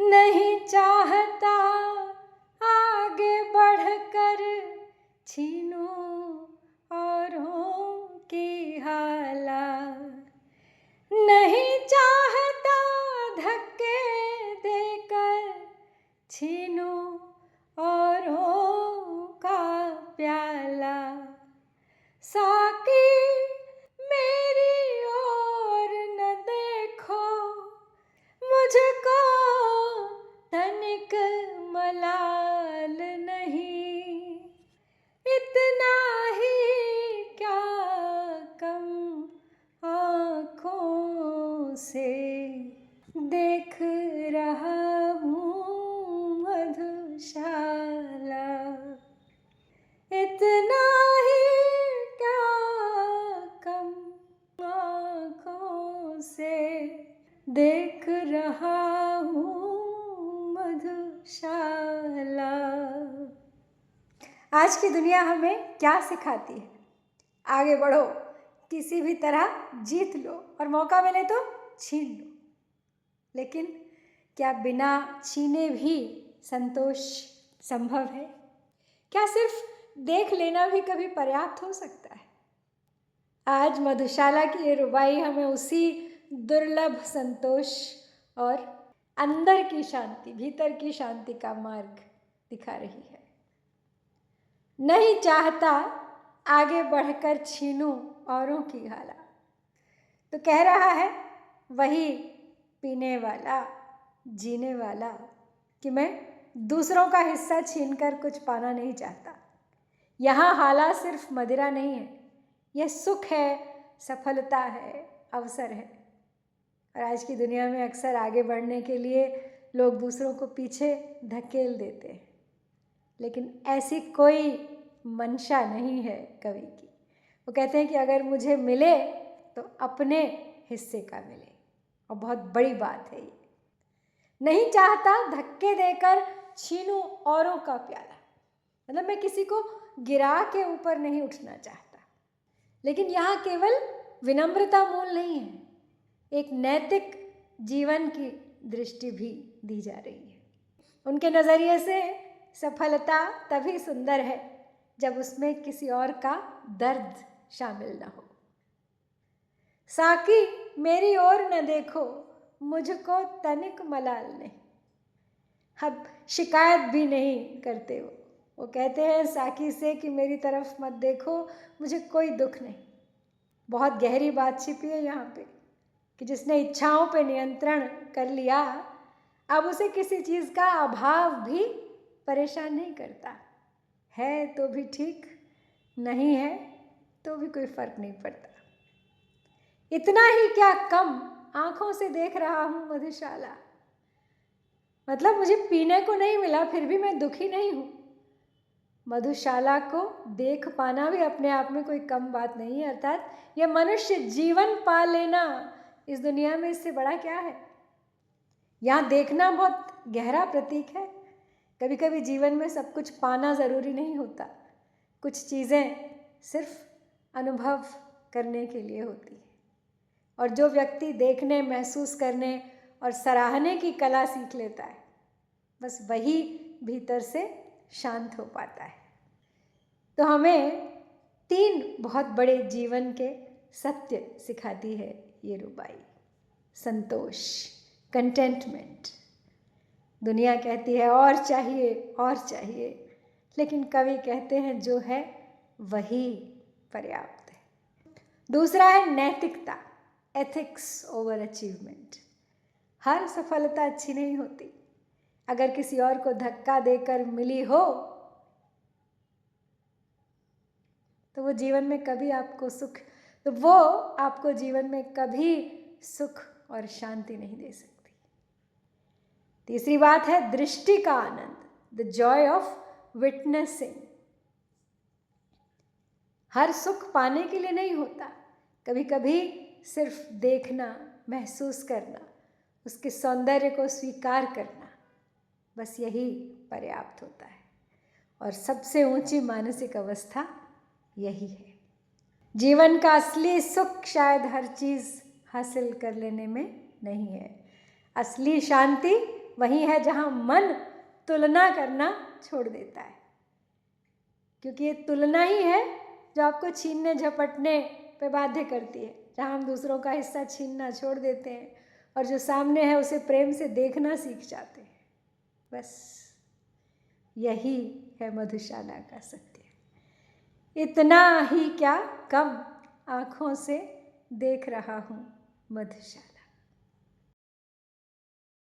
नहीं चाहता आगे बढ़कर छीनूं औरों की हाला, नहीं चाहता धक्के देकर छीनूं औरों का प्याला। साकी मेरी ओर न देखो, मुझको तनिक मलाल नहीं, इतना ही क्या कम आँखों से देख रहा हूँ मधुशाला, इतना ही क्या कम आँखों से देख रहा हूँ मधुशाला। आज की दुनिया हमें क्या सिखाती है? आगे बढ़ो, किसी भी तरह जीत लो और मौका मिले तो छीन लो। लेकिन क्या बिना छीने भी संतोष संभव है? क्या सिर्फ देख लेना भी कभी पर्याप्त हो सकता है? आज मधुशाला की ये रुबाई हमें उसी दुर्लभ संतोष और अंदर की शांति, भीतर की शांति का मार्ग दिखा रही है। नहीं चाहता आगे बढ़कर छीनूं औरों की हाला, तो कह रहा है वही पीने वाला, जीने वाला, कि मैं दूसरों का हिस्सा छीनकर कुछ पाना नहीं चाहता। यहाँ हाला सिर्फ मदिरा नहीं है, यह सुख है, सफलता है, अवसर है। और आज की दुनिया में अक्सर आगे बढ़ने के लिए लोग दूसरों को पीछे धकेल देते हैं, लेकिन ऐसी कोई मंशा नहीं है कवि की। वो कहते हैं कि अगर मुझे मिले तो अपने हिस्से का मिले, और बहुत बड़ी बात है ये। नहीं चाहता धक्के देकर छीनूं औरों का प्याला, मतलब मैं किसी को गिरा के ऊपर नहीं उठना चाहता। लेकिन यहाँ केवल विनम्रता मूल नहीं है, एक नैतिक जीवन की दृष्टि भी दी जा रही है। उनके नज़रिए से सफलता तभी सुंदर है जब उसमें किसी और का दर्द शामिल न हो। साकी मेरी ओर न देखो, मुझको तनिक मलाल नहीं। अब शिकायत भी नहीं करते वो कहते हैं साकी से कि मेरी तरफ मत देखो, मुझे कोई दुख नहीं। बहुत गहरी बात छिपी है यहाँ पे कि जिसने इच्छाओं पे नियंत्रण कर लिया, अब उसे किसी चीज़ का अभाव भी परेशान नहीं करता। है तो भी ठीक, नहीं है तो भी कोई फर्क नहीं पड़ता। इतना ही क्या कम आँखों से देख रहा हूँ मधुशाला, मतलब मुझे पीने को नहीं मिला फिर भी मैं दुखी नहीं हूँ। मधुशाला को देख पाना भी अपने आप में कोई कम बात नहीं है। अर्थात यह मनुष्य जीवन पा लेना इस दुनिया में इससे बड़ा क्या है। यहाँ देखना बहुत गहरा प्रतीक है। कभी कभी जीवन में सब कुछ पाना ज़रूरी नहीं होता, कुछ चीज़ें सिर्फ अनुभव करने के लिए होती है। और जो व्यक्ति देखने, महसूस करने और सराहने की कला सीख लेता है, बस वही भीतर से शांत हो पाता है। तो हमें 3 बहुत बड़े जीवन के सत्य सिखाती है ये रुबाई। संतोष, कंटेंटमेंट। दुनिया कहती है और चाहिए और चाहिए, लेकिन कवि कहते हैं जो है वही पर्याप्त है। दूसरा है नैतिकता, एथिक्स ओवर अचीवमेंट। हर सफलता अच्छी नहीं होती। अगर किसी और को धक्का देकर मिली हो तो वो जीवन में कभी आपको जीवन में कभी सुख और शांति नहीं दे सकती। तीसरी बात है दृष्टि का आनंद, द जॉय ऑफ विटनेसिंग। हर सुख पाने के लिए नहीं होता, कभी कभी सिर्फ देखना, महसूस करना, उसके सौंदर्य को स्वीकार करना, बस यही पर्याप्त होता है। और सबसे ऊंची मानसिक अवस्था यही है। जीवन का असली सुख शायद हर चीज़ हासिल कर लेने में नहीं है। असली शांति वही है जहाँ मन तुलना करना छोड़ देता है, क्योंकि ये तुलना ही है जो आपको छीनने झपटने पे बाध्य करती है, जहाँ हम दूसरों का हिस्सा छीनना छोड़ देते हैं और जो सामने है उसे प्रेम से देखना सीख जाते हैं। बस यही है मधुशाला का सत्य। इतना ही क्या कम आँखों से देख रहा हूँ मधुशाला।